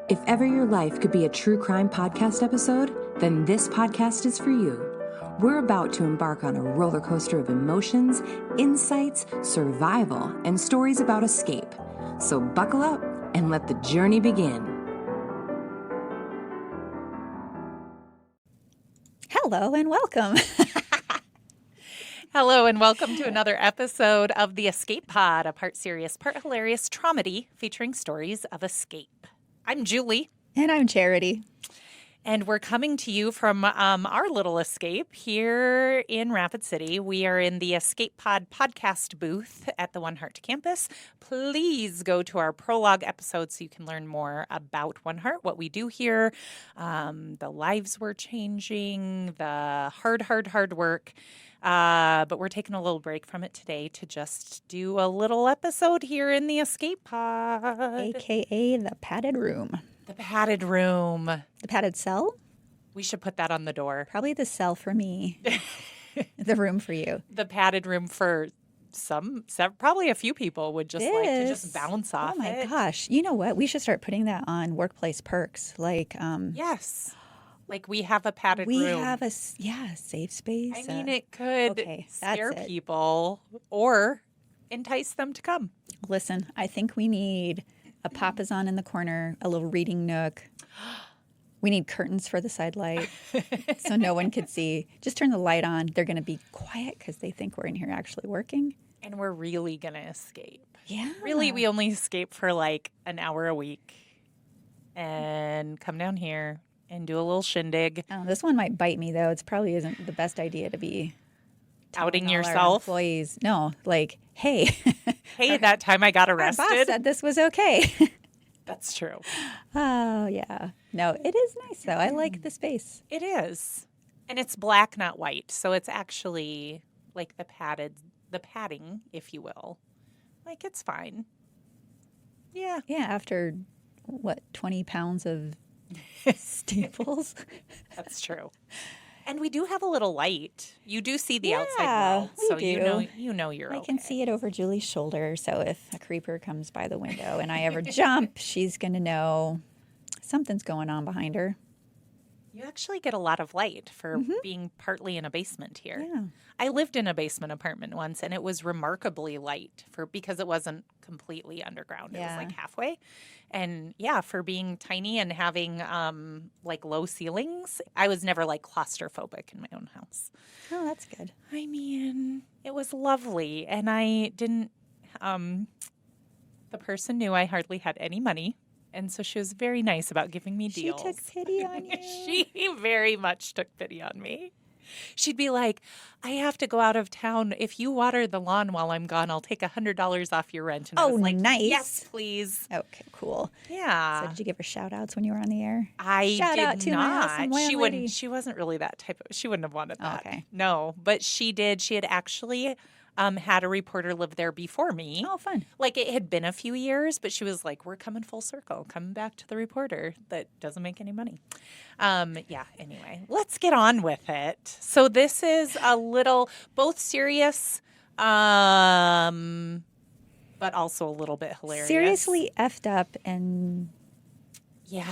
If ever your life could be a true crime podcast episode, then this podcast is for you. We're about to embark on a roller coaster of emotions, insights, survival, and stories about escape. So buckle up and let the journey begin. Hello and welcome. Hello and welcome to another episode of The Escape Pod, a part serious, part hilarious dramedy featuring stories of escape. I'm Julie. And I'm Charity. And we're coming to you from our little escape here in Rapid City. We are in the Escape Pod podcast booth at the One Heart campus. Please go to our prologue episode so you can learn more about One Heart, what we do here, the lives we're changing, the hard work. But we're taking a little break from it today to just do a little episode here in the Escape Pod. AKA the padded room. The padded room. The padded cell? We should put that on the door. Probably the cell for me. The room for you. The padded room for probably a few people would just like to just bounce off. Oh my it. gosh. You know what? We should start putting that on workplace perks. Like, yes. Like we have a padded room. We have a safe space. I mean, it could scare people or entice them to come. Listen, I think we need a papasan in the corner, a little reading nook. We need curtains for the side light so no one could see. Just turn the light on. They're going to be quiet because they think we're in here actually working. And we're really going to escape. Yeah. Really, we only escape for like an hour a week and come down here and do a little shindig. Oh, this one might bite me, though. It probably isn't the best idea to be outing all our yourself. Employees. No, like, hey. Hey, that time I got arrested. Our boss said this was okay. That's true. Oh, yeah. No, it is nice, though. I like the space. It is. And it's black, not white. So it's actually like the padding, if you will. Like, it's fine. Yeah. Yeah, after, 20 pounds of staples? That's true. And we do have a little light. You do see the outside world, so do. you know you're okay. I can see it over Julie's shoulder, so if a creeper comes by the window and I ever jump, she's going to know something's going on behind her. You actually get a lot of light for being partly in a basement here. Yeah. I lived in a basement apartment once, and it was remarkably light because it wasn't completely underground. Yeah. It was like halfway. And yeah, for being tiny and having like low ceilings, I was never like claustrophobic in my own house. Oh, that's good. I mean, it was lovely. And I didn't, the person knew I hardly had any money. And so she was very nice about giving me deals. She took pity on you. She very much took pity on me. She'd be like, I have to go out of town. If you water the lawn while I'm gone, I'll take $100 off your rent. And I was like, nice. Yes, please. Okay, cool. Yeah. So did you give her shout outs when you were on the air? I Shout did out to not. my awesome landlady. She wasn't really that type of, she wouldn't have wanted that. Okay. No, but she did. She had actually had a reporter live there before me. Oh, fun. Like it had been a few years, but she was like, we're coming full circle, coming back to the reporter that doesn't make any money. Yeah, anyway, let's get on with it. So this is a little, both serious, but also a little bit hilarious. Seriously effed up and yeah.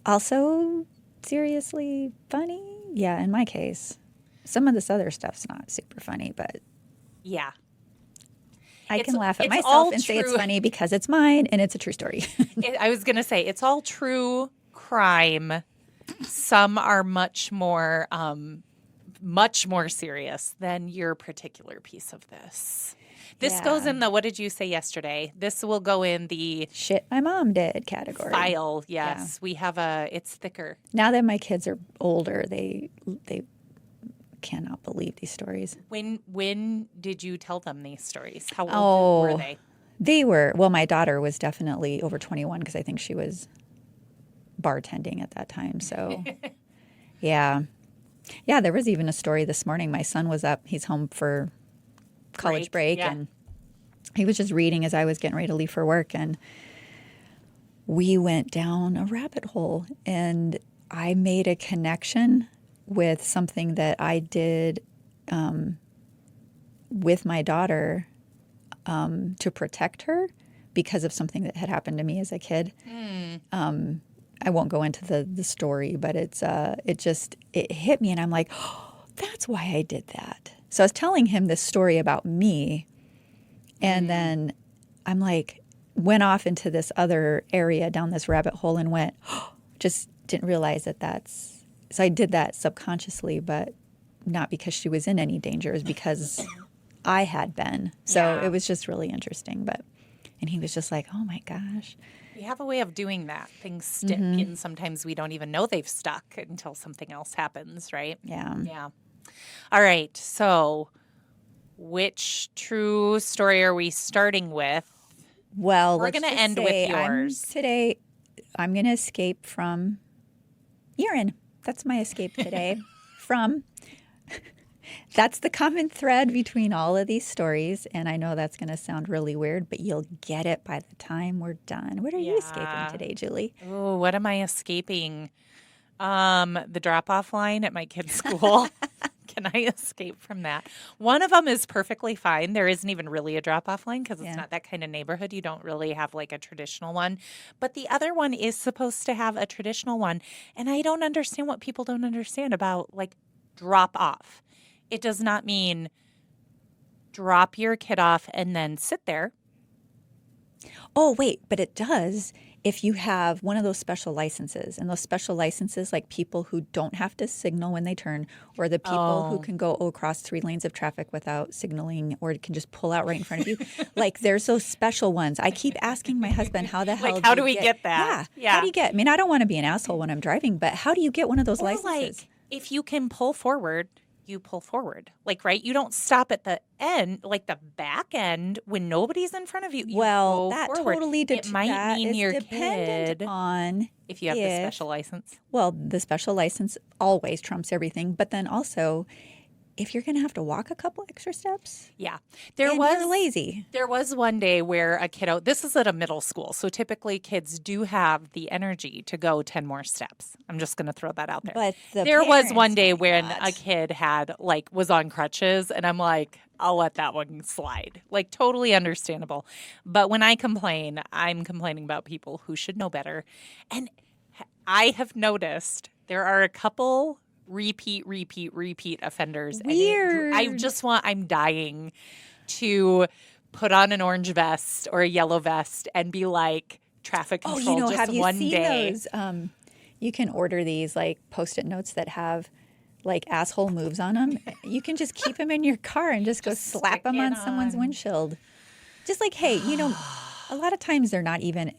also seriously funny. Yeah, in my case. Some of this other stuff's not super funny, but yeah. I can laugh at it's myself all and say it's true. funny because it's mine and it's a true story. I was going to say, it's all true crime. Some are much more serious than your particular piece of this. This goes in the, what did you say yesterday? This will go in the shit my mom did category. File, yes. Yeah. We have it's thicker. Now that my kids are older, they cannot believe these stories. When did you tell them these stories? How old were they? They were, well, my daughter was definitely over 21 because I think she was bartending at that time. So, yeah. Yeah, there was even a story this morning. My son was up. He's home for college break. Yeah. And he was just reading as I was getting ready to leave for work. And we went down a rabbit hole. And I made a connection with something that I did with my daughter to protect her because of something that had happened to me as a kid. I won't go into the story, but it hit me, and I'm like, oh, that's why I did that. So I was telling him this story about me, and then I'm like, went off into this other area down this rabbit hole and went, oh, just didn't realize that so I did that subconsciously, but not because she was in any danger. It was because I had been. So it was just really interesting. And he was just like, oh my gosh. We have a way of doing that. Things stick, and sometimes we don't even know they've stuck until something else happens, right? Yeah. Yeah. All right. So, which true story are we starting with? Well, we're going to end with yours. Today, I'm going to escape from urine. That's my escape today. That's the common thread between all of these stories. And I know that's going to sound really weird, but you'll get it by the time we're done. What are you escaping today, Julie? Oh, what am I escaping? The drop-off line at my kid's school. Can I escape from that? One of them is perfectly fine. There isn't even really a drop-off line because it's not that kind of neighborhood. You don't really have like a traditional one. But the other one is supposed to have a traditional one. And I don't understand what people don't understand about like drop-off. It does not mean drop your kid off and then sit there. Oh, wait, but it does if you have one of those special licenses. And those special licenses, like people who don't have to signal when they turn, or the people who can go across 3 lanes of traffic without signaling, or can just pull out right in front of you. Like there's those special ones. I keep asking my husband, how the hell how do we get that? Yeah. How do you get? I mean, I don't want to be an asshole when I'm driving, but how do you get one of those licenses? Like, if you can pull forward, you pull forward. Like, right? You don't stop at the end, like the back end when nobody's in front of you. Well, that forward. totally It might mean your dependent kid on if you have the special license. Well, the special license always trumps everything. But then also, if you're going to have to walk a couple extra steps, you're lazy. There was one day where a kiddo, this is at a middle school, so typically kids do have the energy to go 10 more steps. I'm just going to throw that out there. But there was one day when a kid was on crutches, and I'm like, I'll let that one slide. Like, totally understandable. But when I complain, I'm complaining about people who should know better. And I have noticed there are a couple repeat offenders. Weird. I'm dying to put on an orange vest or a yellow vest and be like, traffic control have you seen day. Those? You can order these like Post-it notes that have like asshole moves on them. You can just keep them in your car and just go slap them on someone's windshield. Just like, hey, a lot of times they're not even.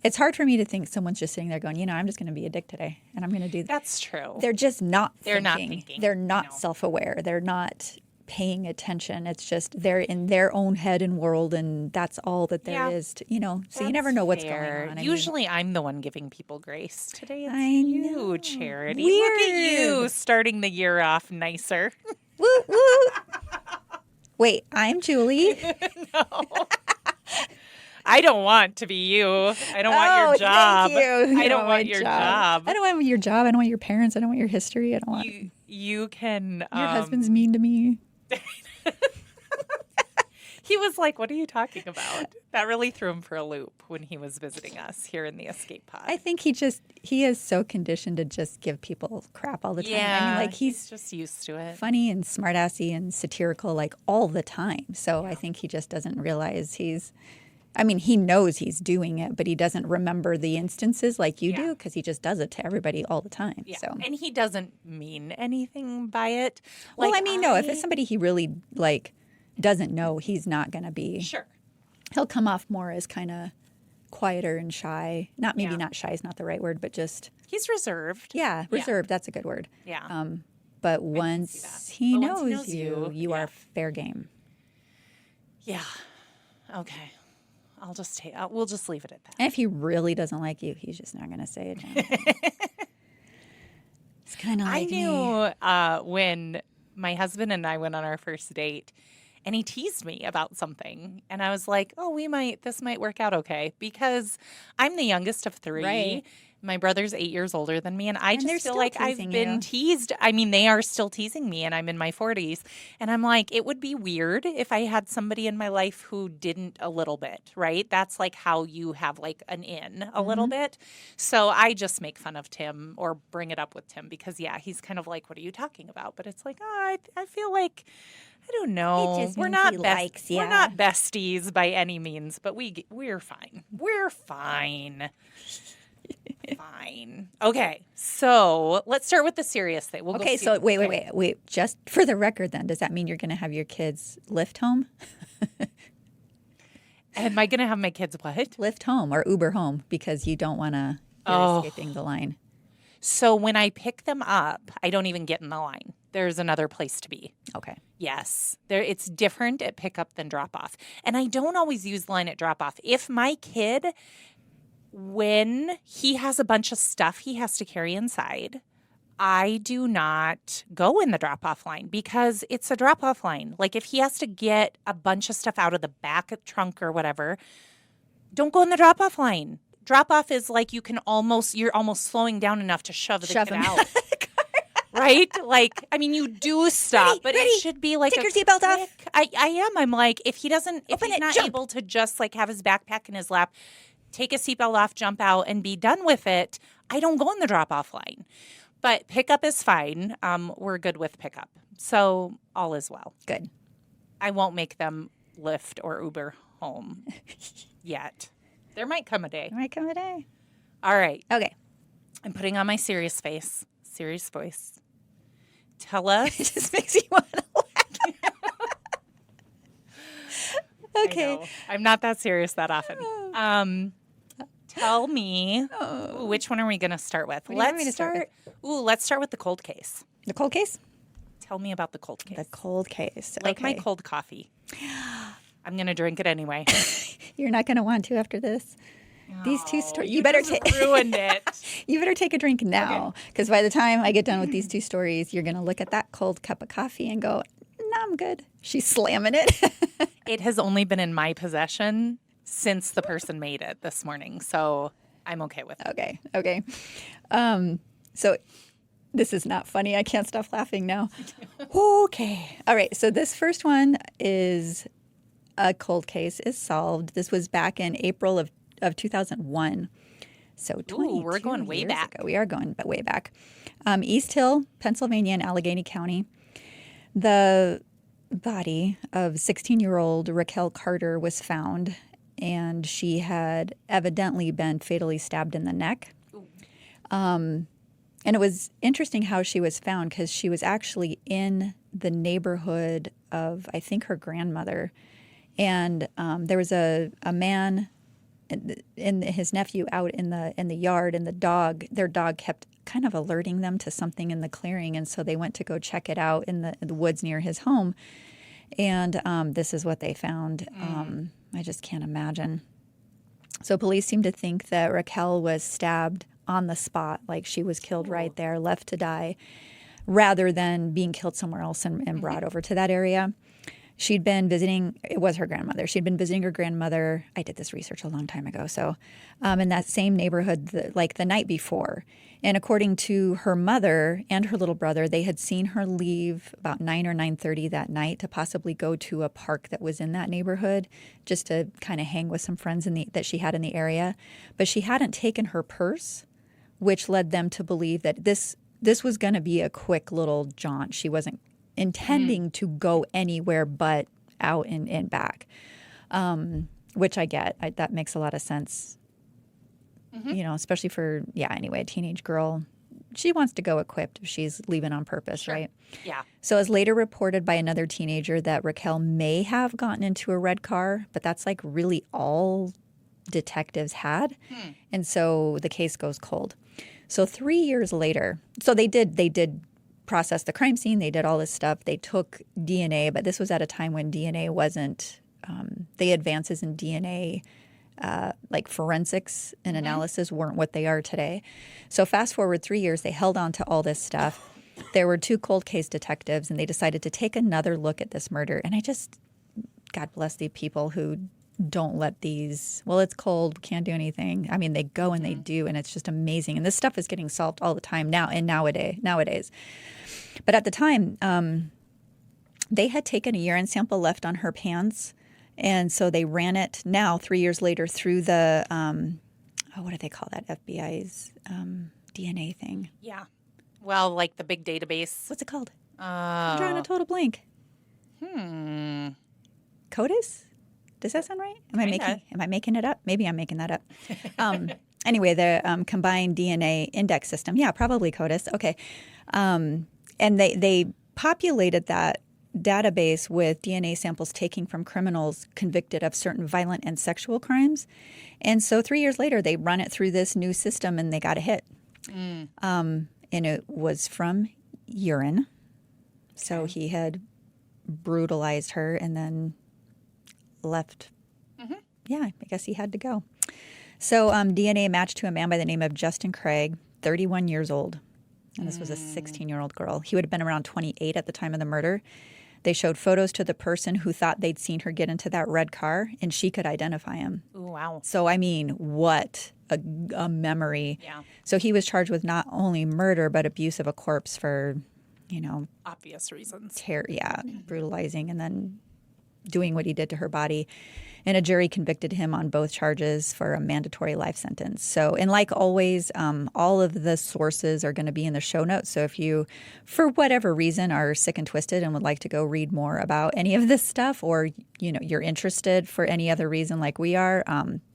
It's hard for me to think someone's just sitting there going, I'm just going to be a dick today, and I'm going to do that. That's true. They're just not thinking. They're not thinking. They're not self-aware. They're not paying attention. It's just they're in their own head and world, and that's all that there is. So you never know what's going on. Usually I'm the one giving people grace. Today it's you, Charity. Weird. Look at you starting the year off nicer. Woo, woo. Wait, I'm Julie. No. I don't want to be you. I don't want your job. Thank you. I don't want your job. I don't want your job. I don't want your parents. I don't want your history. I don't want you can. Your husband's mean to me. He was like, "What are you talking about?" That really threw him for a loop when he was visiting us here in the escape pod. I think he is so conditioned to just give people crap all the time. Yeah, I mean, like he's just used to it. Funny and smartassy and satirical like all the time. So I think he just doesn't realize he knows he's doing it, but he doesn't remember the instances like you do because he just does it to everybody all the time. Yeah. So. And he doesn't mean anything by it. Well, no, if it's somebody he really doesn't know, he's not going to be. Sure. He'll come off more as kind of quieter and shy. Not shy is not the right word, but just. He's reserved. Yeah, reserved. That's a good word. Yeah. But once he knows you, you are fair game. Yeah. Okay. We'll just leave it at that. And if he really doesn't like you, he's just not going to say it. It's kind of like me. I knew when my husband and I went on our first date, and he teased me about something, and I was like, "Oh, this might work out okay," because I'm the youngest of 3. Right. My brother's 8 years older than me, and I they're just feel still like I've teasing been you. teased. I mean, they are still teasing me, and I'm in my 40s. And I'm like, it would be weird if I had somebody in my life who didn't a little bit, right? That's like how you have like an in a little bit. So I just make fun of Tim or bring it up with Tim because, yeah, he's kind of like, what are you talking about? But it's like, I feel like, I don't know. just We're means not he likes We're ya. not besties by any means, but we're fine. We're fine. Fine. Okay, so let's start with the serious thing. We'll Okay, go so wait. Just for the record then, does that mean you're going to have your kids lift home? Am I going to have my kids what? Lift home or Uber home because you don't want to, you're escaping the line. So when I pick them up, I don't even get in the line. There's another place to be. Okay. Yes. It's different at pickup than drop off. And I don't always use the line at drop off. If my kid, when he has a bunch of stuff he has to carry inside, I do not go in the drop off line because it's a drop off line. Like if he has to get a bunch of stuff out of the back of the trunk or whatever, don't go in the drop off line. Drop off is like you're almost slowing down enough to shove the kid him out. Right? Like, I mean, you do stop, but ready. it should be like Take your seatbelt off. I am. I'm like, if he's not jump. able to just like have his backpack in his lap, take his seatbelt off, jump out, and be done with it, I don't go in the drop-off line. But pickup is fine. We're good with pickup. So all is well. Good. I won't make them Lyft or Uber home yet. There might come a day. There might come a day. All right. Okay. I'm putting on my serious voice. Tell us. It just makes you want to laugh. Okay. I know. I'm not that serious that often. Tell me, which one are we going to start with? What do you want me to start Let's start with the cold case. The cold case? Tell me about the cold case. The cold case. Like my Okay. cold coffee. I'm going to drink it anyway. You're not going to want to after this. These two stories. You better just take. ruined it. You better take a drink now, because by the time I get done with these two stories, you're going to look at that cold cup of coffee and go, "No, I'm good." She's slamming it. It has only been in my possession since the person made it this morning, so I'm okay with it. Okay. So this is not funny. I can't stop laughing now. Okay. All right. So this first one is a cold case is solved. This was back in April of 2001. So 22 we're going way years back. ago. We are going way back. East Hill, Pennsylvania, in Allegheny County. The body of 16-year-old Raquel Carter was found, and she had evidently been fatally stabbed in the neck. And it was interesting how she was found because she was actually in the neighborhood of, I think, her grandmother. And there was a man and his nephew out in the yard, and their dog kept kind of alerting them to something in the clearing, and so they went to go check it out in the woods near his home. And this is what they found. I just can't imagine. So police seem to think that Raquel was stabbed on the spot, like she was killed right there, left to die, rather than being killed somewhere else and brought over to that area. She'd been visiting, it was her grandmother. She'd been visiting her grandmother. I did this research a long time ago. So in that same neighborhood, like the night before. And according to her mother and her little brother, they had seen her leave about 9 or 9:30 that night to possibly go to a park that was in that neighborhood just to kind of hang with some friends that she had in the area. But she hadn't taken her purse, which led them to believe that this was going to be a quick little jaunt. She wasn't intending to go anywhere but out and back, which I get. That makes a lot of sense, especially for, anyway, a teenage girl. She wants to go equipped if she's leaving on purpose, Sure. right? Yeah. So as later reported by another teenager that Raquel may have gotten into a red car, but that's like really all detectives had. And so the case goes cold. So 3 years later, so they did process the crime scene. They did all this stuff. They took DNA, but this was at a time when DNA wasn't, the advances in DNA, like forensics and analysis weren't what they are today. So fast forward 3 years, they held on to all this stuff. There were 2 cold case detectives, and they decided to take another look at this murder. And God bless the people who don't let these, well, it's cold, can't do anything. I mean, they go and they do, and it's just amazing. And this stuff is getting solved all the time now and nowadays. But at the time, they had taken a urine sample left on her pants. And so they ran it now 3 years later through the, what do they call that? FBI's DNA thing. Yeah. Well, like the big database. What's it called? I'm drawing a total blank. CODIS? Does that sound right? Am I making it up? Maybe I'm making that up. Anyway, the combined DNA index system. Yeah, probably CODIS. Okay. And they populated that database with DNA samples taken from criminals convicted of certain violent and sexual crimes. And so 3 years later, they run it through this new system and they got a hit. And it was from urine. So he had brutalized her and then left. Yeah, I guess he had to go. So DNA matched to a man by the name of Justin Craig, 31 years old. And this was a 16-year-old girl. He would have been around 28 at the time of the murder. They showed photos to the person who thought they'd seen her get into that red car, and she could identify him. Ooh, wow. So, I mean, what a memory. Yeah. So he was charged with not only murder, but abuse of a corpse for, obvious reasons. Brutalizing and then doing what he did to her body. And a jury convicted him on both charges for a mandatory life sentence. So, and like always, all of the sources are going to be in the show notes. So if you, for whatever reason, are sick and twisted and would like to go read more about any of this stuff, or, you're interested for any other reason like we are,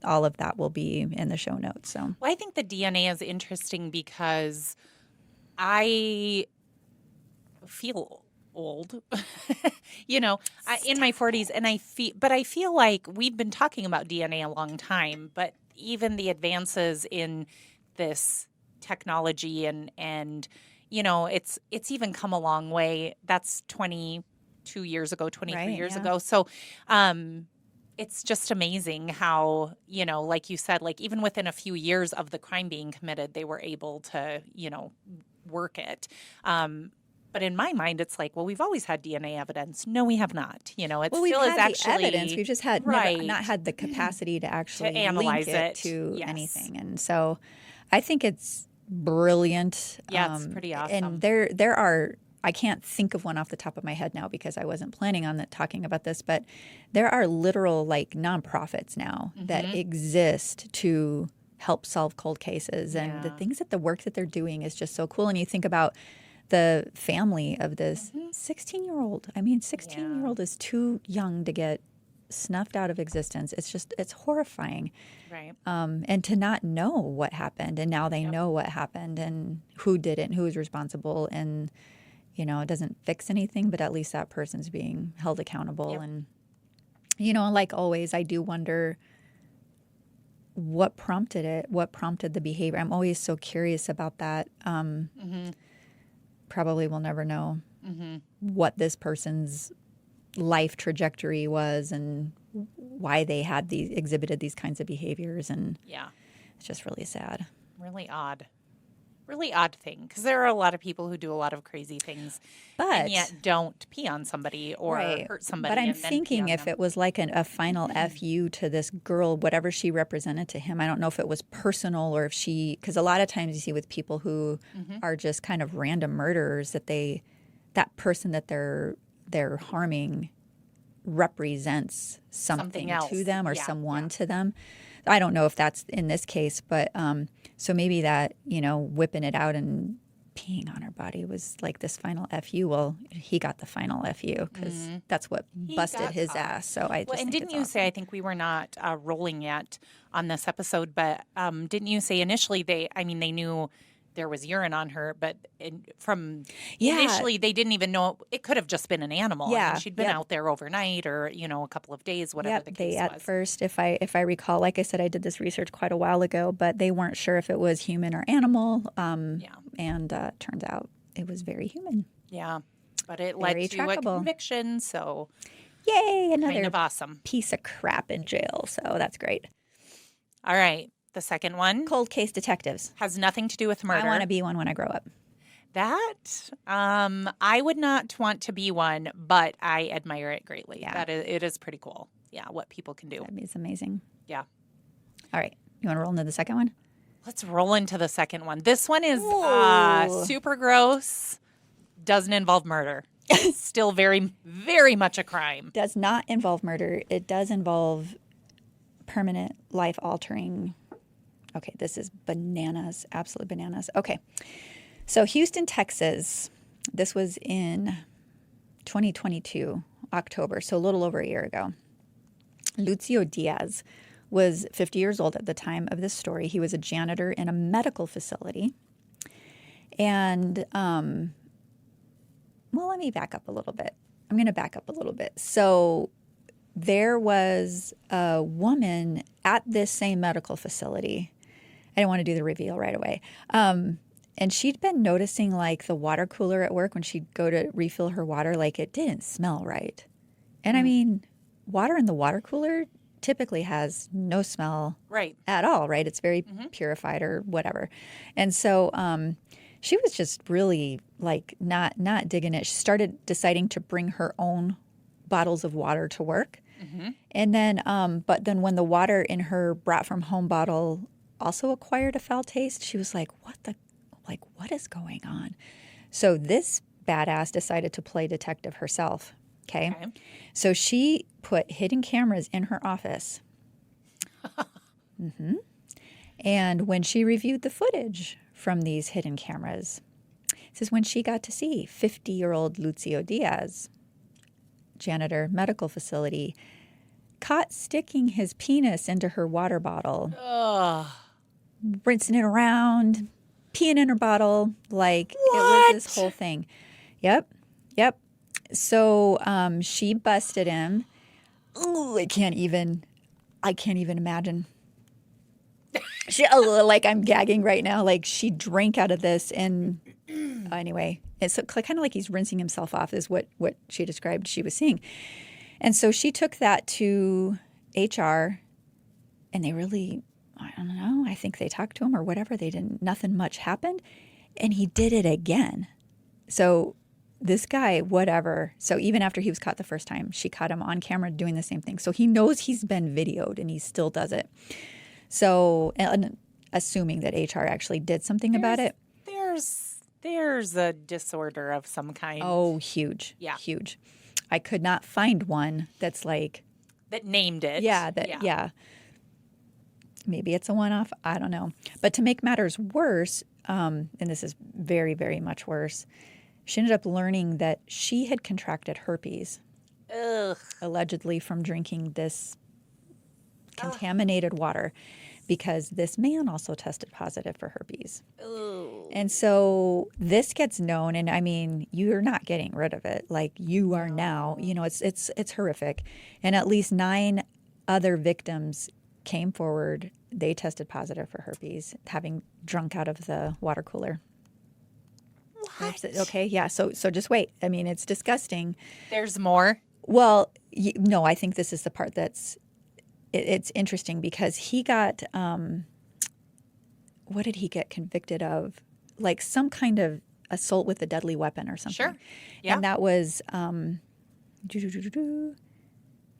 all of that will be in the show notes. So, well, I think the DNA is interesting because I feel old, in my 40s, and I feel like we've been talking about DNA a long time, but even the advances in this technology and it's even come a long way. That's 22 years ago, 23 years ago. So it's just amazing how, like you said, like even within a few years of the crime being committed, they were able to, work it. But in my mind, it's like, well, we've always had DNA evidence. No, we have not. It we've still had is the actually evidence. We've just had not had the capacity to actually analyze link it to Yes. anything. And so, I think it's brilliant. Yeah, it's pretty awesome. And there are. I can't think of one off the top of my head now because I wasn't planning on talking about this. But there are literal nonprofits now that exist to help solve cold cases, and the things the work that they're doing is just so cool. And you think about the family of this 16-year-old. I mean, 16-year-old is too young to get snuffed out of existence. It's horrifying. Right. And to not know what happened, and now they know what happened and who did it and who was responsible. And, it doesn't fix anything, but at least that person's being held accountable. Yep. And, like always, I do wonder what prompted it, what prompted the behavior. I'm always so curious about that. Probably will never know what this person's life trajectory was and why they had exhibited these kinds of behaviors. And it's just really sad. Really odd thing, because there are a lot of people who do a lot of crazy things, and yet don't pee on somebody or hurt somebody. But I'm thinking if it was like a final FU to this girl, whatever she represented to him, I don't know if it was personal or if because a lot of times you see with people who are just kind of random murderers that that person that they're harming represents something to them or someone to them. I don't know if that's in this case, but so maybe that, whipping it out and peeing on her body was like this final FU. Well, he got the final FU because that's what busted his ass. So I just think didn't you say, I think we were not rolling yet on this episode, but didn't you say initially they knew there was urine on her, but initially they didn't even know it could have just been an animal. Yeah, I mean, she'd been out there overnight or a couple of days, whatever the case was. At first, if I recall, like I said, I did this research quite a while ago, but they weren't sure if it was human or animal. And turns out it was very human. Yeah, but it led to a conviction. So, yay! Another kind of awesome piece of crap in jail. So that's great. All right. The second one, cold case detectives, has nothing to do with murder. I want to be one when I grow up. That I would not want to be one, but I admire it greatly. Yeah. It is pretty cool. what people can do. It's amazing. Yeah. All right. You want to roll into the second one? Let's roll into the second one. This one is super gross. Doesn't involve murder. Still very, very much a crime. Does not involve murder. It does involve permanent life-altering. Okay, this is bananas. Absolute bananas. Okay. So Houston, Texas. This was in 2022, October, so a little over a year ago. Lucio Diaz was 50 years old at the time of this story. He was a janitor in a medical facility. And, let me back up a little bit. I'm going to back up a little bit. So there was a woman at this same medical facility. I didn't want to do the reveal right away. And she'd been noticing, like, the water cooler at work when she'd go to refill her water, like, it didn't smell right. And, I mean, water in the water cooler typically has no smell at all, right? It's very purified or whatever. And so she was just really, like, not digging it. She started deciding to bring her own bottles of water to work. And then, but then when the water in her brought-from-home bottle also acquired a foul taste, she was like, what is going on? So this badass decided to play detective herself, okay? So she put hidden cameras in her office. And when she reviewed the footage from these hidden cameras, this is when she got to see 50-year-old Lucio Diaz, janitor, medical facility, caught sticking his penis into her water bottle, rinsing it around, peeing in her bottle, like it was this whole thing. Yep. So she busted him. Ooh, I can't even imagine. Like I'm gagging right now. Like she drank out of this, and anyway, it's kind of like he's rinsing himself off, is what she described she was seeing. And so she took that to HR, and they really, I don't know, I think they talked to him or whatever. Nothing much happened. And he did it again. So this guy, whatever. So even after he was caught the first time, she caught him on camera doing the same thing. So he knows he's been videoed and he still does it. So, and assuming that HR actually did something about it. There's a disorder of some kind. Oh, huge. Yeah. Huge. I could not find one that's like. That named it. Yeah. Maybe it's a one-off. I don't know. But to make matters worse, and this is very, very much worse, she ended up learning that she had contracted herpes. Allegedly from drinking this contaminated water, because this man also tested positive for herpes. And so this gets known, and I mean, you're not getting rid of it. Like you are now, it's horrific. And at least 9 other victims came forward. They tested positive for herpes, having drunk out of the water cooler. What? Okay, yeah. So just wait. I mean, it's disgusting. There's more? Well, no, I think this is the part that's it's interesting, because he got what did he get convicted of? Like some kind of assault with a deadly weapon or something. Sure. Yeah. And that was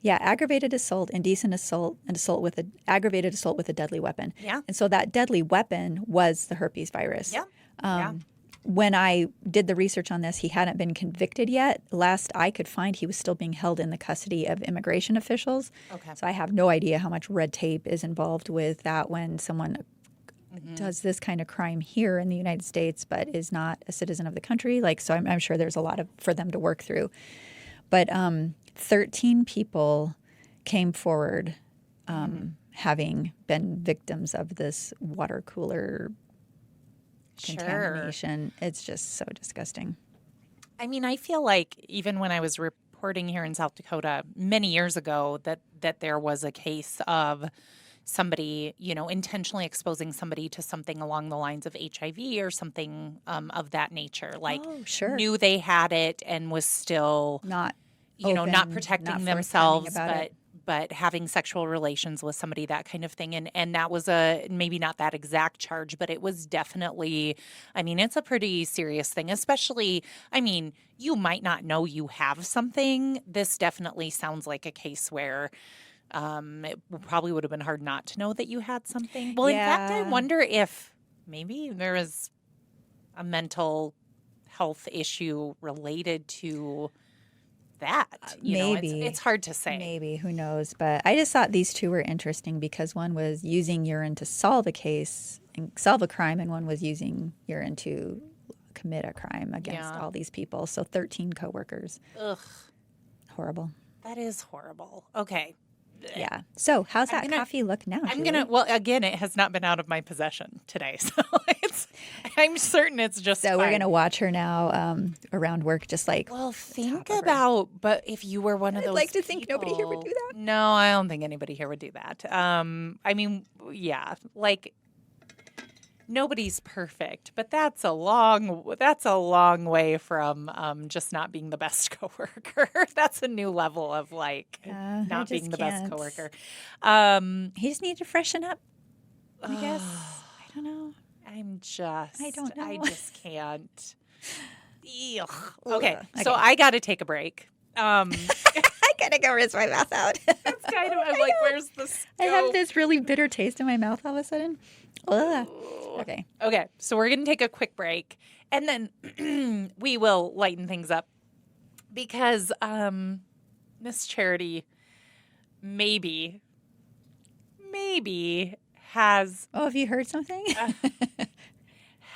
aggravated assault, indecent assault, and aggravated assault with a deadly weapon. Yeah. And so that deadly weapon was the herpes virus. Yeah. When I did the research on this, he hadn't been convicted yet. Last I could find, he was still being held in the custody of immigration officials. Okay. So I have no idea how much red tape is involved with that when someone does this kind of crime here in the United States but is not a citizen of the country. So I'm sure there's a lot for them to work through. But 13 people came forward having been victims of this water cooler contamination. It's just so disgusting. I mean, I feel like even when I was reporting here in South Dakota many years ago that there was a case of somebody, intentionally exposing somebody to something along the lines of HIV or something of that nature. Knew they had it and was still not protecting themselves, but having sexual relations with somebody, that kind of thing. And that was maybe not that exact charge, but it was definitely, I mean, it's a pretty serious thing, especially, I mean, you might not know you have something. This definitely sounds like a case where it probably would have been hard not to know that you had something. Well, in fact, I wonder if maybe there was a mental health issue related to that. Maybe. It's hard to say. Maybe, who knows? But I just thought these two were interesting because one was using urine to solve a case and solve a crime, and one was using urine to commit a crime against all these people. So 13 coworkers. Ugh. Horrible. That is horrible. Okay. Yeah. So how's that coffee look now? Well, again, it has not been out of my possession today. So I'm certain it's just So fine. we're going to watch her now around work, just like. Well, think about, but if you were one of those I'd like to think nobody here would do that. No, I don't think anybody here would do that. I mean, yeah, like nobody's perfect, but that's a long way from just not being the best coworker. That's a new level of like not being the best coworker. He just needs to freshen up, I guess. I don't know. I don't know. I just can't. Ugh. Okay. Okay, so I got to take a break. I gotta go rinse my mouth out. That's kind of, I'm like, where's the scope? I have this really bitter taste in my mouth all of a sudden. Ugh. Okay, so we're going to take a quick break, and then we will lighten things up because Miss Charity maybe has Oh, have you heard something?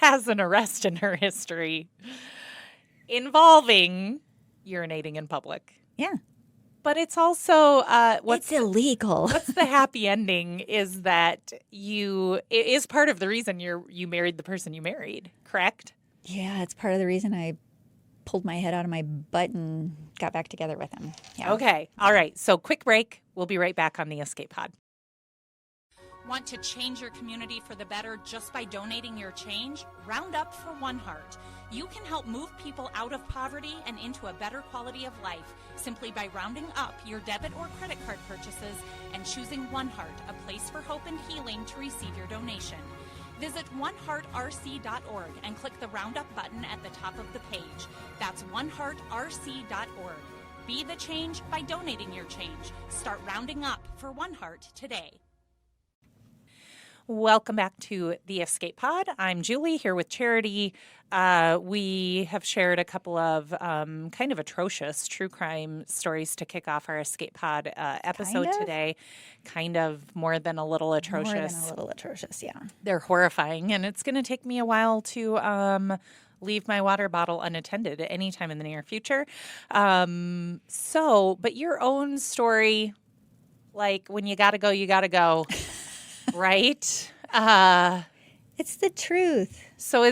has an arrest in her history involving urinating in public. Yeah. But it's also it's illegal. What's the happy ending is that it is part of the reason you married the person you married, correct? Yeah, it's part of the reason I pulled my head out of my butt and got back together with him. Yeah. Okay. All right. So quick break. We'll be right back on the Escape Pod. Want to change your community for the better just by donating your change? Round up for One Heart. You can help move people out of poverty and into a better quality of life simply by rounding up your debit or credit card purchases and choosing One Heart, a place for hope and healing, to receive your donation. Visit oneheartrc.org and click the Roundup button at the top of the page. That's oneheartrc.org. Be the change by donating your change. Start rounding up for One Heart today. Welcome back to the Escape Pod. I'm Julie here with Charity. We have shared a couple of kind of atrocious true crime stories to kick off our Escape Pod episode today. Kind of more than a little atrocious. More than a little atrocious, yeah. They're horrifying, and it's going to take me a while to leave my water bottle unattended at any time in the near future. But your own story, like when you got to go, you got to go. Right? It's the truth. So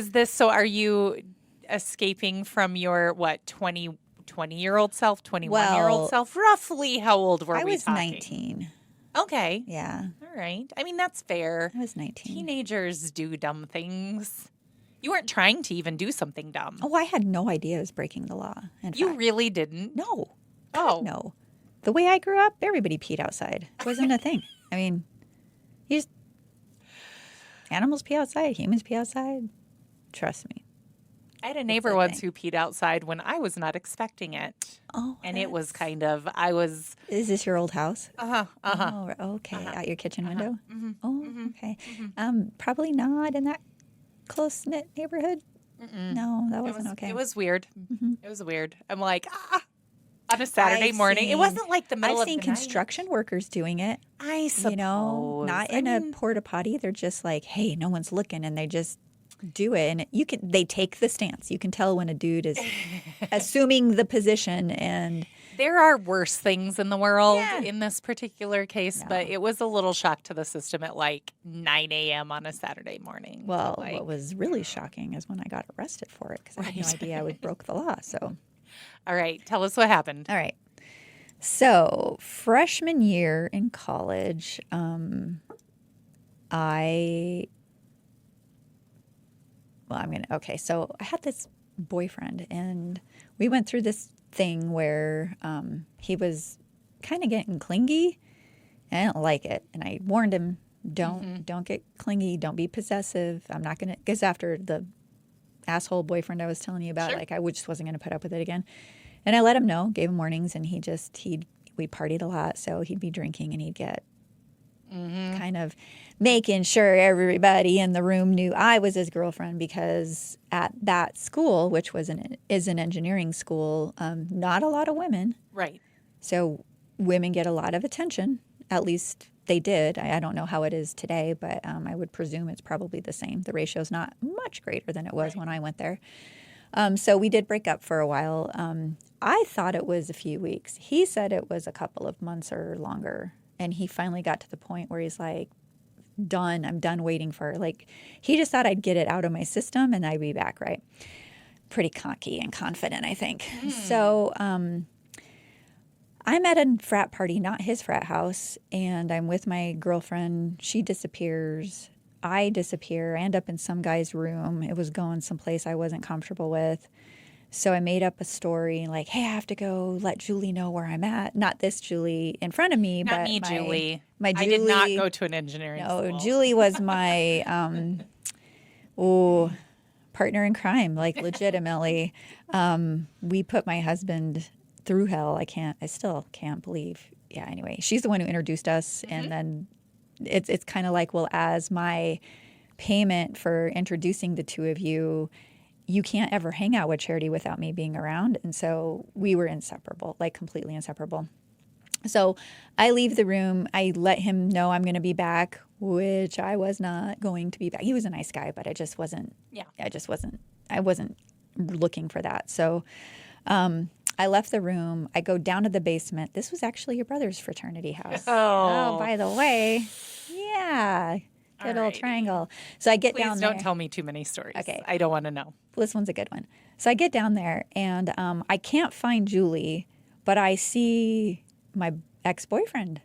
are you escaping from your, 20-year-old self, 21-year-old self? Roughly how old were we talking? I was 19. Okay. Yeah. All right. I mean, that's fair. I was 19. Teenagers do dumb things. You weren't trying to even do something dumb. Oh, I had no idea I was breaking the law. You really didn't? No. Oh. God, no. The way I grew up, everybody peed outside. It wasn't a thing. I mean, animals pee outside, humans pee outside. Trust me. I had a neighbor once who peed outside when I was not expecting it. Oh. And it was Is this your old house? Uh-huh. Uh-huh. Oh, okay. At your kitchen window? Mm-hmm. Oh, okay. Probably not in that close-knit neighborhood. Mm-mm. No, that wasn't okay. It was weird. Mm-hmm. It was weird. I'm like, on a Saturday morning. It wasn't like the middle of the night. I've seen construction workers doing it. I suppose. Not in a porta potty. They're just like, hey, no one's looking, and they just do it. And they take the stance. You can tell when a dude is assuming the position. And there are worse things in the world in this particular case, but it was a little shock to the system at like 9 a.m. on a Saturday morning. Well, what was really shocking is when I got arrested for it because I had no idea I broke the law. So. All right. Tell us what happened. All right. So freshman year in college, so I had this boyfriend, and we went through this thing where he was kind of getting clingy, I didn't like it. And I warned him, don't get clingy. Don't be possessive. I'm not going to, because after the asshole boyfriend I was telling you about, Sure. like I just wasn't going to put up with it again. And I let him know, gave him warnings, and we partied a lot. So he'd be drinking and he'd get kind of making sure everybody in the room knew I was his girlfriend, because at that school, which is an engineering school, not a lot of women. Right. So women get a lot of attention. At least they did. I don't know how it is today, but I would presume it's probably the same. The ratio's not much greater than it was when I went there. So we did break up for a while. I thought it was a few weeks. He said it was a couple of months or longer. And he finally got to the point where he's like, done. I'm done waiting for her. Like, he just thought I'd get it out of my system and I'd be back, right? Pretty cocky and confident, I think. So I'm at a frat party, not his frat house, and I'm with my girlfriend. She disappears. I disappear. I end up in some guy's room. It was going someplace I wasn't comfortable with. So I made up a story like, hey, I have to go let Julie know where I'm at. Not this Julie in front of me, Not but me, Julie. My Julie. I did not go to an engineering school. Julie was my partner in crime, like legitimately. We put my husband through hell. I still can't believe. Yeah, anyway, she's the one who introduced us. And then it's kind of like, well, as my payment for introducing the two of you, you can't ever hang out with Charity without me being around. And so we were inseparable, like completely inseparable. So I leave the room. I let him know I'm going to be back, which I was not going to be back. He was a nice guy, but I just wasn't. Yeah. I wasn't looking for that. So I left the room. I go down to the basement. This was actually your brother's fraternity house. Oh, by the way. Yeah. Good old triangle. So I get down there. Please don't tell me too many stories. Okay. I don't want to know. This one's a good one. So I get down there, and I can't find Julie, but I see my ex-boyfriend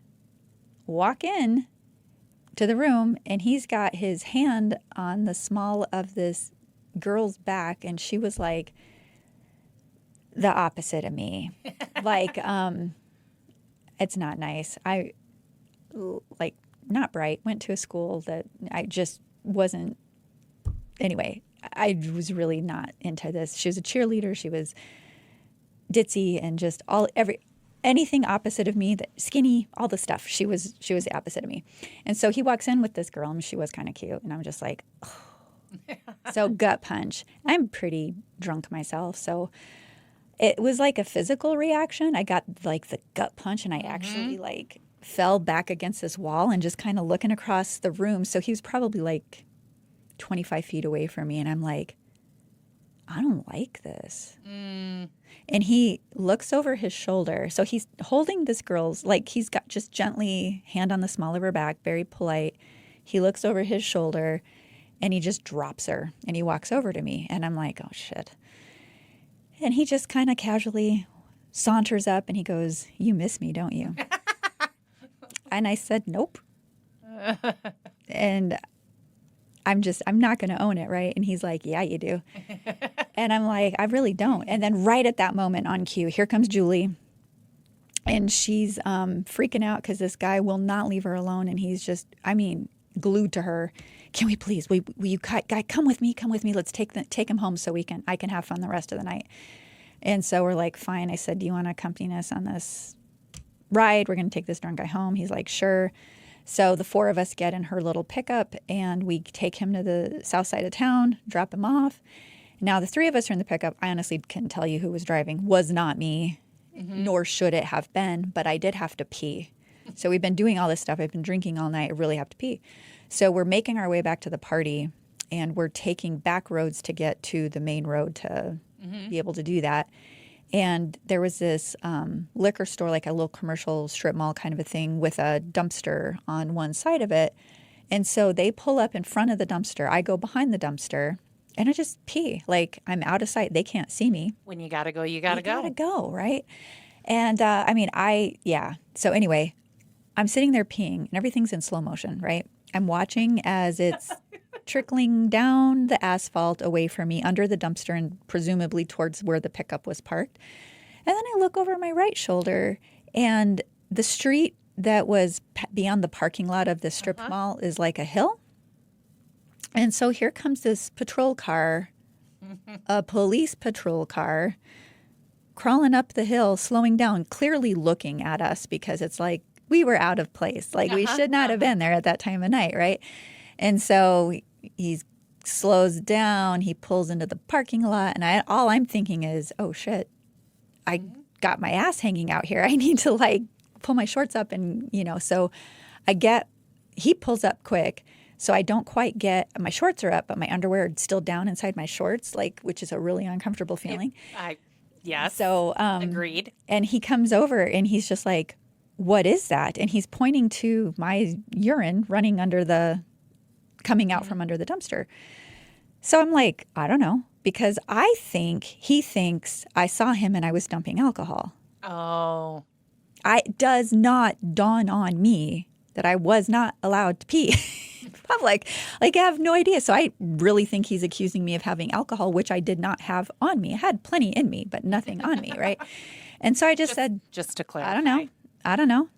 walk in to the room, and he's got his hand on the small of this girl's back, and she was like the opposite of me. Like, it's not nice. I, like, not bright, went to a school that I just wasn't. Anyway, I was really not into this. She was a cheerleader. She was ditzy and just anything opposite of me, that skinny, all the stuff. She was the opposite of me. And so he walks in with this girl, and she was kind of cute. And I'm just like, oh. So gut punch. I'm pretty drunk myself. So it was like a physical reaction. I got like the gut punch, and I actually like fell back against this wall and just kind of looking across the room. So he was probably like 25 feet away from me. And I'm like, I don't like this. And he looks over his shoulder. So he's holding this girl's, like he's got just gently hand on the small of her back, very polite. He looks over his shoulder and he just drops her and he walks over to me. And I'm like, oh shit. And he just kind of casually saunters up and he goes, you miss me, don't you? And I said, nope. And I'm not going to own it, right? And he's like, yeah, you do. And I'm like, I really don't. And then right at that moment on cue, here comes Julie. And she's freaking out because this guy will not leave her alone. And he's just, glued to her. Can we please, will you guy, come with me, let's take him home so I can have fun the rest of the night. And so we're like, fine. I said, do you want to accompany us on this ride? We're going to take this drunk guy home. He's like, sure. So the four of us get in her little pickup and we take him to the south side of town, drop him off. Now the three of us are in the pickup. I honestly couldn't tell you who was driving. Was not me, nor should it have been, but I did have to pee. So we've been doing all this stuff. I've been drinking all night. I really have to pee. So we're making our way back to the party and we're taking back roads to get to the main road to be able to do that. And there was this liquor store, like a little commercial strip mall kind of a thing with a dumpster on one side of it. And so they pull up in front of the dumpster. I go behind the dumpster and I just pee. Like I'm out of sight. They can't see me. When you got to go, you got to go. You got to go, right? And So anyway, I'm sitting there peeing and everything's in slow motion, right? I'm watching as it's trickling down the asphalt away from me under the dumpster and presumably towards where the pickup was parked. And then I look over my right shoulder and the street that was beyond the parking lot of the strip mall is like a hill. And so here comes this patrol car, a police patrol car, crawling up the hill, slowing down, clearly looking at us because it's like we were out of place. Like we should not have been there at that time of night, right? And so he slows down, he pulls into the parking lot, and all I'm thinking is, oh shit, I got my ass hanging out here. I need to like pull my shorts up and, so he pulls up quick. So I don't quite my shorts are up, but my underwear is still down inside my shorts, which is a really uncomfortable feeling. Yes. So agreed. And he comes over and he's just like, what is that? And he's pointing to my urine coming out from under the dumpster. So I'm like, I don't know, because I think he thinks I saw him and I was dumping alcohol. Oh. It does not dawn on me that I was not allowed to pee in public. Like, I have no idea. So I really think he's accusing me of having alcohol, which I did not have on me. I had plenty in me, but nothing on me, right? And so I just said, just to clarify, I don't know.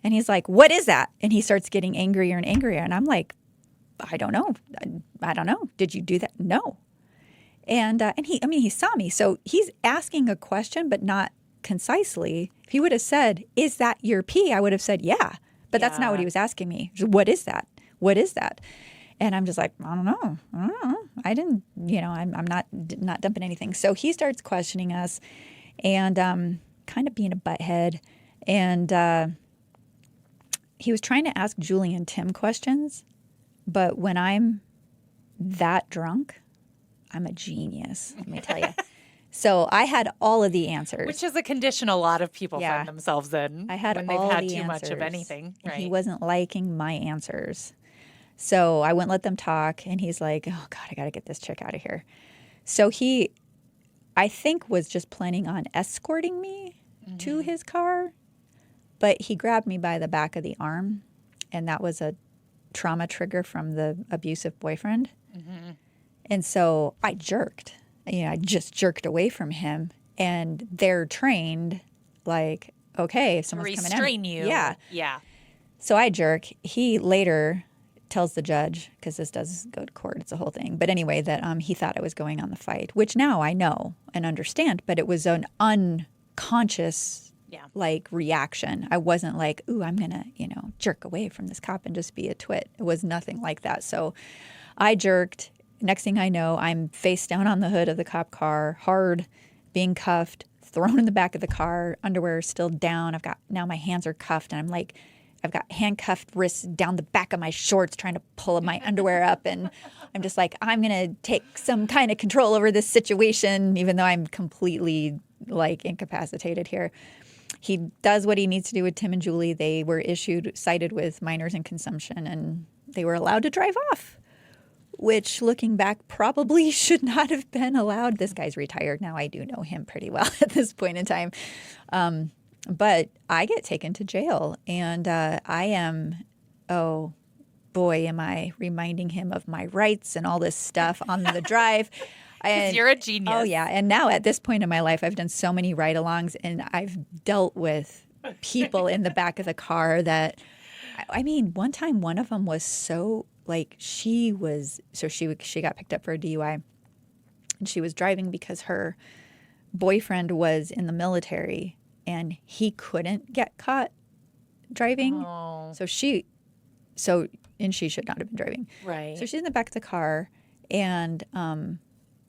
And he's like, what is that? And he starts getting angrier and angrier. And I'm like, I don't know. I don't know. Did you do that? No. And he saw me. So he's asking a question, but not concisely. If he would have said, is that your pee? I would have said, yeah. But that's not what he was asking me. What is that? What is that? And I'm just like, I don't know. I didn't, I'm not dumping anything. So he starts questioning us and kind of being a butthead. And he was trying to ask Julie and Tim questions. But when I'm that drunk, I'm a genius, let me tell you. So I had all of the answers. Which is a condition a lot of people find themselves in when they've had too much of anything. Right? He wasn't liking my answers. So I wouldn't let them talk. And he's like, oh, God, I got to get this chick out of here. So he, I think, was just planning on escorting me to his car. But he grabbed me by the back of the arm. And that was a trauma trigger from the abusive boyfriend. Mm-hmm. And so I jerked. I just jerked away from him. And they're trained, like, okay, if someone's coming at me. Restrain you. Yeah. Yeah. So I jerk. He later tells the judge, because this does go to court, it's a whole thing. But anyway, that he thought I was going on the fight, which now I know and understand. But it was an unconscious reaction. I wasn't like, ooh, I'm going to, jerk away from this cop and just be a twit. It was nothing like that. So I jerked. Next thing I know, I'm face down on the hood of the cop car, hard, being cuffed, thrown in the back of the car, underwear still down. Now my hands are cuffed and I've got handcuffed wrists down the back of my shorts trying to pull my underwear up. And I'm just like, I'm going to take some kind of control over this situation, even though I'm completely incapacitated here. He does what he needs to do with Tim and Julie. They were cited with minors in consumption, and they were allowed to drive off, which, looking back, probably should not have been allowed. This guy's retired now. I do know him pretty well at this point in time. But I get taken to jail, and I am, oh boy, am I reminding him of my rights and all this stuff on the drive. Because you're a genius. Oh, yeah. And now at this point in my life, I've done so many ride-alongs, and I've dealt with people in the back of the car that, one time one of them was so, she got picked up for a DUI, and she was driving because her boyfriend was in the military, and he couldn't get caught driving. Oh. And she should not have been driving. Right. So she's in the back of the car, and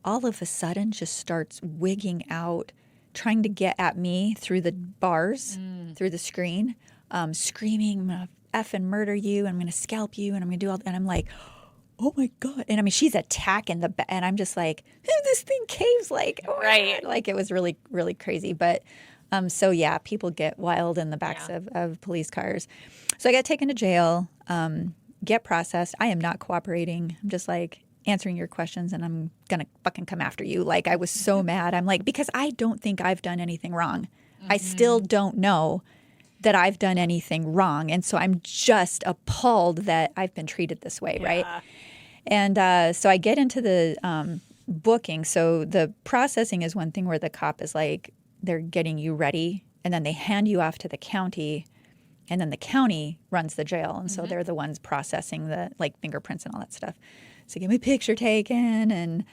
all of a sudden just starts wigging out, trying to get at me through the bars, through the screen, screaming, I'm going to effing murder you, and I'm going to scalp you, and I'm going to do all that. And I'm like, oh my God. And she's attacking and I'm just like, this thing caves right. Like, it was really, really crazy. But so yeah, people get wild in the backs of police cars. So I got taken to jail, get processed. I am not cooperating. I'm just like, answering your questions, and I'm going to fucking come after you. I was so mad. I'm like, because I don't think I've done anything wrong. I still don't know that I've done anything wrong. And so I'm just appalled that I've been treated this way, right? And so I get into the booking. So the processing is one thing where the cop is like, they're getting you ready, and then they hand you off to the county, And then the county runs the jail. And so they're the ones processing the like fingerprints and all that stuff. So get my picture taken and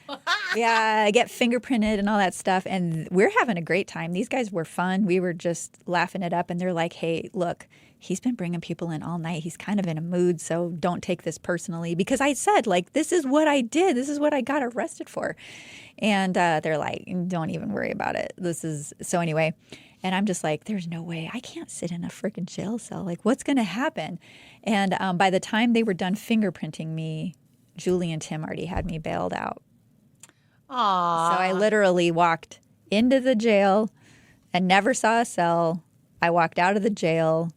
yeah, get fingerprinted and all that stuff. And we're having a great time. These guys were fun. We were just laughing it up. And they're like, hey, look, he's been bringing people in all night. He's kind of in a mood. So don't take this personally. Because I said, like, this is what I did. This is what I got arrested for. And they're like, don't even worry about it. So anyway. And I'm just like, there's no way. I can't sit in a freaking jail cell. Like, what's going to happen? And by the time they were done fingerprinting me, Julie and Tim already had me bailed out. Aww. So I literally walked into the jail and never saw a cell. I walked out of the jail,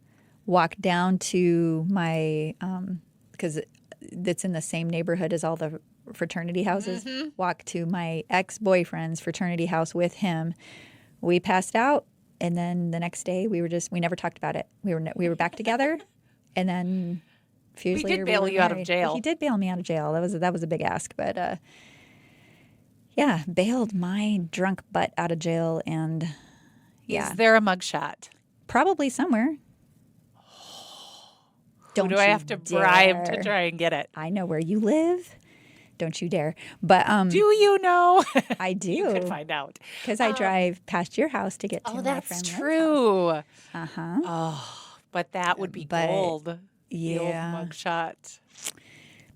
walked down to my, because it's in the same neighborhood as all the fraternity houses, walked to my ex-boyfriend's fraternity house with him. We passed out. And then the next day we never talked about it. We were back together. And then a few years later, did bail you out of jail. He did bail me out of jail. That was a big ask, but yeah, bailed my drunk butt out of jail. And yeah, is there a mugshot? Probably somewhere. Who do I have to bribe to try and get it? I know where you live. Don't you dare. But do you know? I do. You could find out. Because I drive past your house to get to my friend's that's house. true. Uh-huh. Oh, but that would be gold. Yeah. The old mugshot.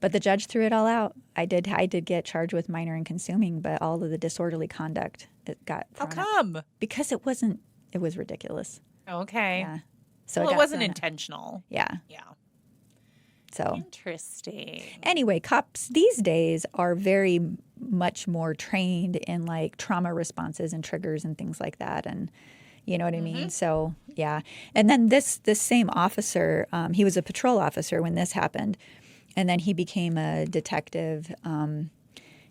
But the judge threw it all out. I did get charged with minor and consuming, but all of the disorderly conduct, it got How thrown out. come? Because it was ridiculous. Okay. Yeah. So Well, it wasn't thrown out. intentional. Yeah. Yeah. So Interesting. anyway, cops these days are very much more trained in like trauma responses and triggers and things like that. And you know what I mean? So yeah. And then this same officer, he was a patrol officer when this happened. And then he became a detective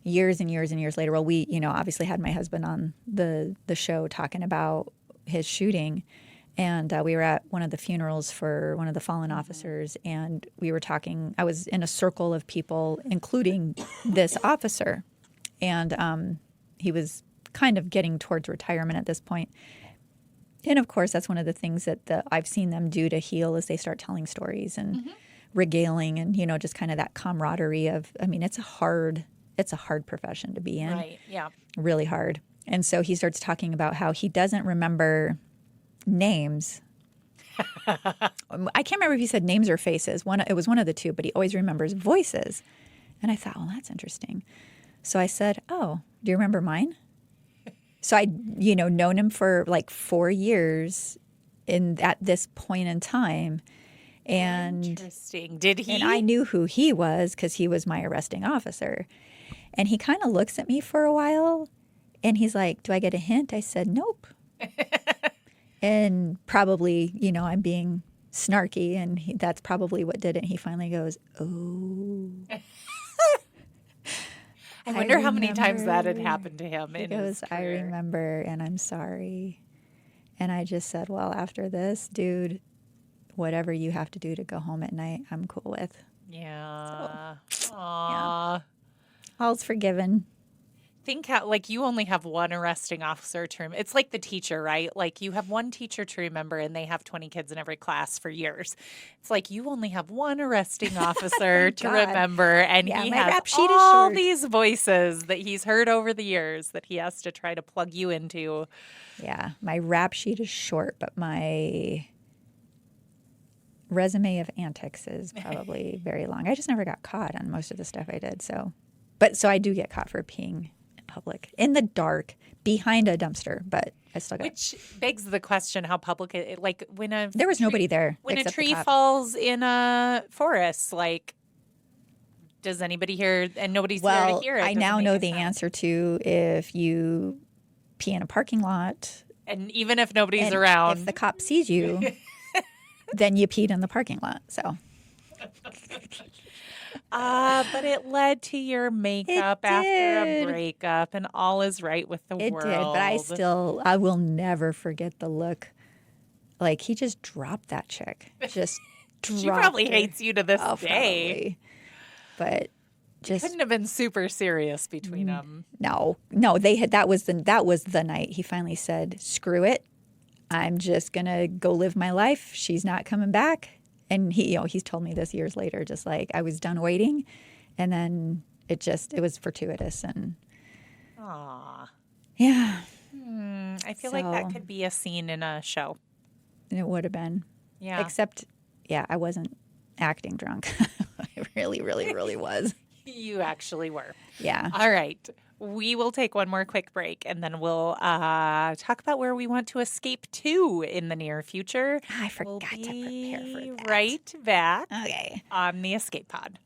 years and years and years later. Well, we, obviously had my husband on the show talking about his shooting. And we were at one of the funerals for one of the fallen officers. And we were talking. I was in a circle of people, including this officer. And he was kind of getting towards retirement at this point. And, of course, that's one of the things that I've seen them do to heal is they start telling stories and regaling and, just kind of that camaraderie of, I mean, it's a hard profession to be in. Right, yeah. Really hard. And so he starts talking about how he doesn't remember names. I can't remember if he said names or faces. It was one of the two, but he always remembers voices. And I thought, well, that's interesting. So I said, oh, do you remember mine? So I'd, known him for like 4 years at this point in time. And Interesting. Did he? And I knew who he was because he was my arresting officer. And he kind of looks at me for a while and he's like, do I get a hint? I said, nope. And probably, I'm being snarky and that's probably what did it. And he finally goes, oh. I wonder how many times that had happened to him. He goes, I remember and I'm sorry. And I just said, well, after this, dude, whatever you have to do to go home at night, I'm cool with. Yeah. So, Aww. yeah. All's forgiven. Think how, like, you only have one arresting officer to remember. It's like the teacher, right? Like, you have one teacher to remember, and they have 20 kids in every class for years. It's like you only have one arresting officer to remember, and he has rap sheet all is short. these voices that he's heard over the years that he has to try to plug you into. Yeah, my rap sheet is short, but my resume of antics is probably very long. I just never got caught on most of the stuff I did. So I do get caught for peeing in public, in the dark, behind a dumpster, but I still got. Which begs the question how public it, like when a There was nobody there. When a except the tree cop. falls in a forest, like, does anybody hear? And nobody's there to hear it. I Doesn't now make know a the sound. answer to if you pee in a parking lot. And even if nobody's and around, if the cop sees you, then you peed in the parking lot. So but it led to your makeup after a breakup, and all is right with the it world. did, but I will never forget the look. Like he just dropped that chick. Just dropped She probably her. hates you to this Oh, day. probably. But just Couldn't have been super serious between them. no. They had that was the night he finally said, "Screw it. I'm just going to go live my life. She's not coming back. And he's told me this years later, just like I was done waiting. And then it was fortuitous. And Aw. yeah. I feel like that could be a scene in a show. It would have been. Yeah. Except, I wasn't acting drunk. I really, really, really was. You actually were. Yeah. All right. We will take one more quick break, and then we'll talk about where we want to escape to in the near future. I forgot to prepare for that. Right back Okay. on the Escape Pod.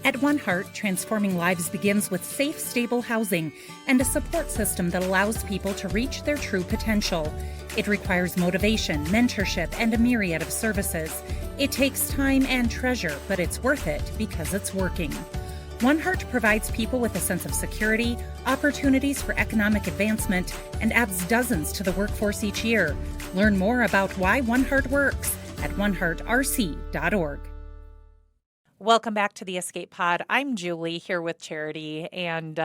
At One Heart, transforming lives begins with safe, stable housing and a support system that allows people to reach their true potential. It requires motivation, mentorship, and a myriad of services. It takes time and treasure, but it's worth it because it's working. One Heart provides people with a sense of security, opportunities for economic advancement, and adds dozens to the workforce each year. Learn more about why One Heart works at oneheartrc.org. Welcome back to the Escape Pod. I'm Julie here with Charity, and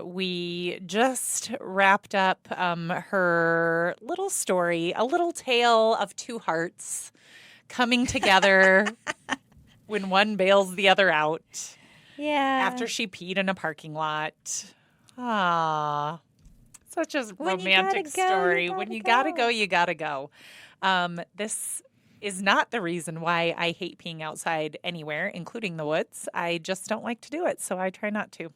we just wrapped up her little story, a little tale of two hearts coming together when one bails the other out. Yeah. After she peed in a parking lot. Ah, such a romantic story. When you gotta go, you gotta go. This is not the reason why I hate peeing outside anywhere, including the woods. I just don't like to do it, so I try not to.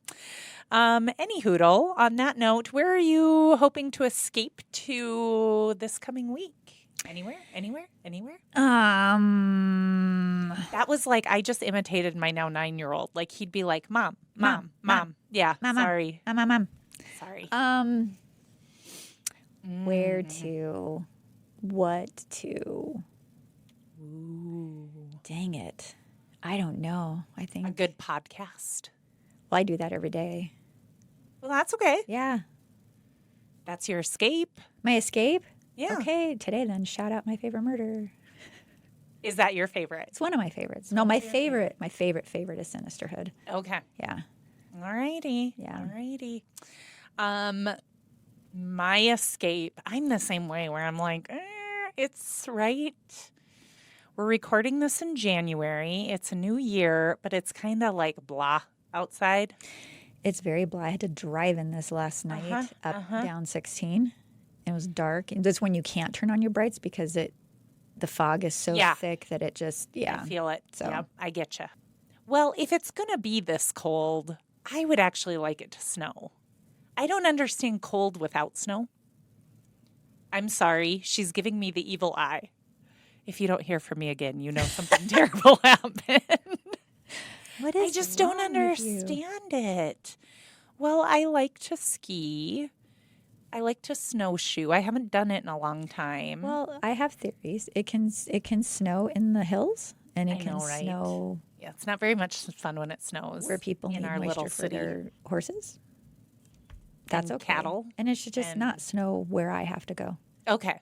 Any hoodle, on that note, where are you hoping to escape to this coming week? Anywhere? That was like, I just imitated my now 9-year-old. Like, he'd be like, Mom. Yeah, Mom, sorry. Mom. Sorry. Where to? What to? Ooh. Dang it. I don't know. I think A good podcast. Well, I do that every day. Well, that's okay. Yeah. That's your escape. My escape? Yeah. Okay, today then shout out my favorite murder. Is that your favorite? It's one of my favorites. No, my favorite is Sinisterhood. Okay. Yeah. All righty. Yeah. All righty. My escape, I'm the same way where I'm like, it's right. We're recording this in January. It's a new year, but it's kind of like blah outside. It's very blah. I had to drive in this last night down 16. It was dark. And that's when you can't turn on your brights because the fog is so thick that it just, I feel it. So. Yeah, I get you. Well, if it's going to be this cold, I would actually like it to snow. I don't understand cold without snow. I'm sorry. She's giving me the evil eye. If you don't hear from me again, you know something terrible happened. What is I just don't understand it. Well, I like to ski. I like to snowshoe. I haven't done it in a long time. Well, I have theories. It can snow in the hills, and it can snow. Yeah, it's not very much fun when it snows. Where people in need our moisture little for city. their horses. That's And okay. cattle. And it should just not snow where I have to go. Okay.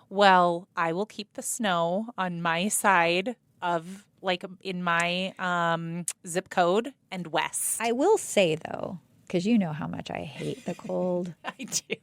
Well, I will keep the snow on my side of, like, in my zip code and west. I will say, though, because you know how much I hate the cold. I do.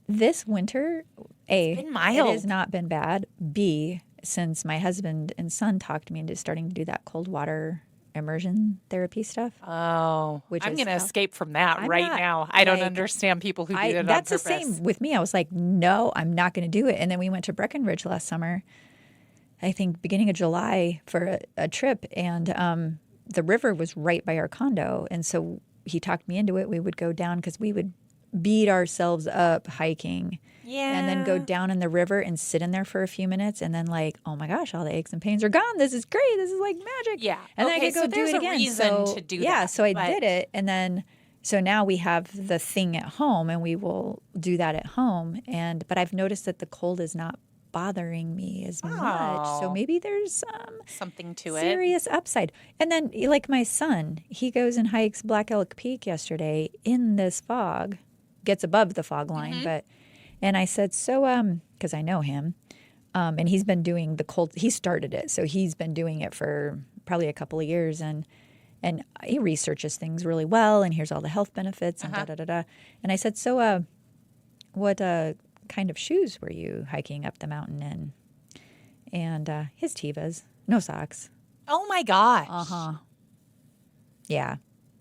This winter, A, been mild. it has not been bad. B, since my husband and son talked me into starting to do that cold water immersion therapy stuff. Oh, I'm going to escape from that I'm right not, now. I don't like, understand people who do that on That's purpose. the same with me. I was like, no, I'm not going to do it. And then we went to Breckenridge last summer, I think beginning of July for a trip. And the river was right by our condo. And so he talked me into it. We would go down because we would beat ourselves up hiking. Yeah. And then go down in the river and sit in there for a few minutes. And then like, oh my gosh, all the aches and pains are gone. This is great. This is like magic. Yeah. And then I could go so do there's it again. a reason to do that. Yeah, so I did it. And then, so now we have the thing at home and we will do that at home. But I've noticed that the cold is not bothering me as much. So maybe there's something to serious upside. And then like my son, he goes and hikes Black Elk Peak yesterday in this fog, gets above the fog line, and I said, so, because I know him, and he's been doing the cold, he started it. So he's been doing it for probably a couple of years. And And he researches things really well, and here's all the health benefits and da-da-da-da. And I said, so what kind of shoes were you hiking up the mountain in? And his Tevas, no socks. Oh, my gosh. Uh-huh. Yeah.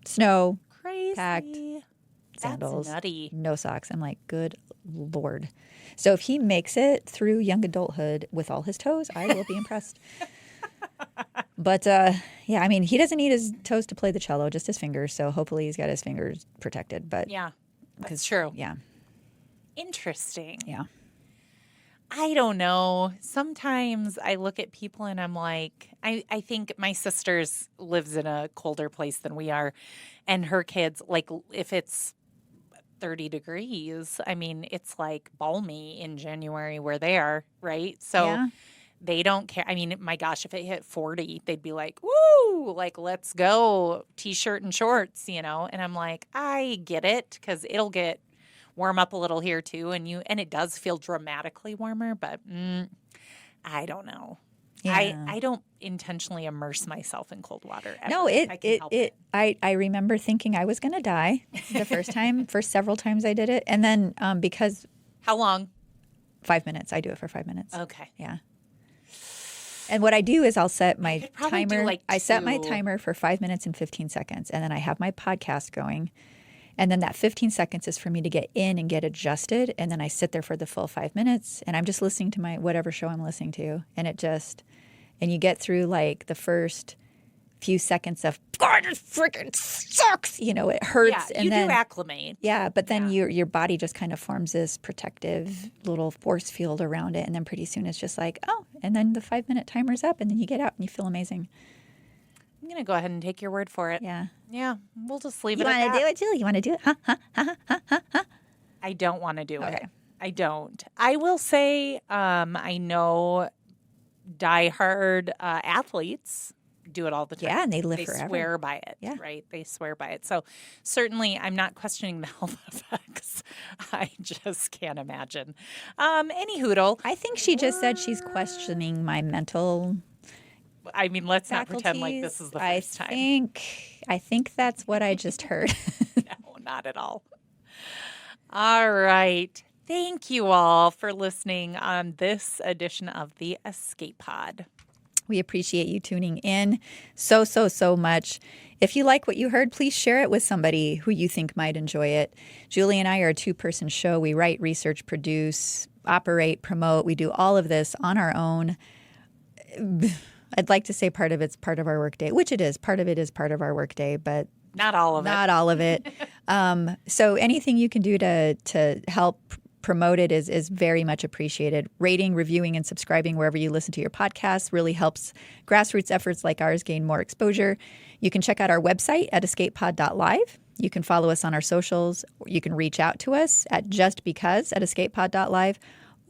Snow, Crazy. packed, sandals, That's nutty. no socks. I'm like, good Lord. So if he makes it through young adulthood with all his toes, I will be impressed. But, yeah, I mean, he doesn't need his toes to play the cello, just his fingers. So hopefully he's got his fingers protected. But Yeah, that's true. Yeah. Interesting. Yeah. I don't know. Sometimes I look at people and I'm like, I think my sister's lives in a colder place than we are. And her kids, like, if it's 30 degrees, I mean, it's like balmy in January where they are, right? So Yeah. they don't care. I mean, my gosh, if it hit 40, they'd be like, woo, like, let's go, t-shirt and shorts, you know? And I'm like, I get it, because it'll get warm up a little here too. And it does feel dramatically warmer, but I don't know. Yeah. I don't intentionally immerse myself in cold water ever. No, if I can help it. I remember thinking I was going to die the first several times I did it. And then because How long? 5 minutes, I do it for 5 minutes. Okay. Yeah. And what I do is I'll set my could probably do, timer. like, I set my 2. timer for 5 minutes and 15 seconds. And then I have my podcast going. And then that 15 seconds is for me to get in and get adjusted. And then I sit there for the full 5 minutes. And I'm just listening to my whatever show I'm listening to. And you get through like the first few seconds of, God, this freaking sucks. You know, it hurts. Yeah, and you then, do acclimate. Yeah, but then your body just kind of forms this protective little force field around it. And then pretty soon it's just like, oh, and then the 5 minute timer's up. And then you get out and you feel amazing. I'm going to go ahead and take your word for it. Yeah. Yeah, we'll just leave You it at want to that. do it, Julie? You want to do it? Huh? I don't want to do Okay. it. I don't. I will say I know diehard athletes do it all the time. Yeah, and they live They forever. swear by it, Yeah. right? They swear by it. So certainly I'm not questioning the health effects. I just can't imagine. Any hoodle. I think she just said she's questioning my mental I mean, let's not faculties. pretend like this is the first time. I think that's what I just heard. No, not at all. All right. Thank you all for listening on this edition of the Escape Pod. We appreciate you tuning in so much. If you like what you heard, please share it with somebody who you think might enjoy it. Julie and I are a 2-person show. We write, research, produce, operate, promote. We do all of this on our own. I'd like to say part of it's part of our workday, which it is. Part of it is part of our workday, but Not all of it. not all of it. So anything you can do to help promote it is very much appreciated. Rating, reviewing, and subscribing wherever you listen to your podcasts really helps grassroots efforts like ours gain more exposure. You can check out our website at escapepod.live. You can follow us on our socials. You can reach out to us at justbecause@escapepod.live.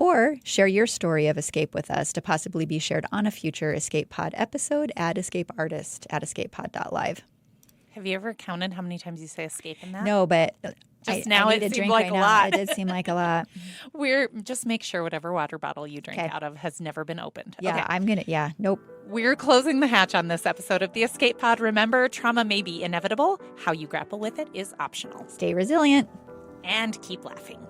Or share your story of escape with us to possibly be shared on a future Escape Pod episode at escapeartist@escapepod.live. Have you ever counted how many times you say escape in that? No, but Just now I it need a seemed drink like right a now. lot. It did seem like a lot. Just make sure whatever water bottle you drink Okay. out of has never been opened. Yeah, Okay. Nope. We're closing the hatch on this episode of the Escape Pod. Remember, trauma may be inevitable. How you grapple with it is optional. Stay resilient. And keep laughing.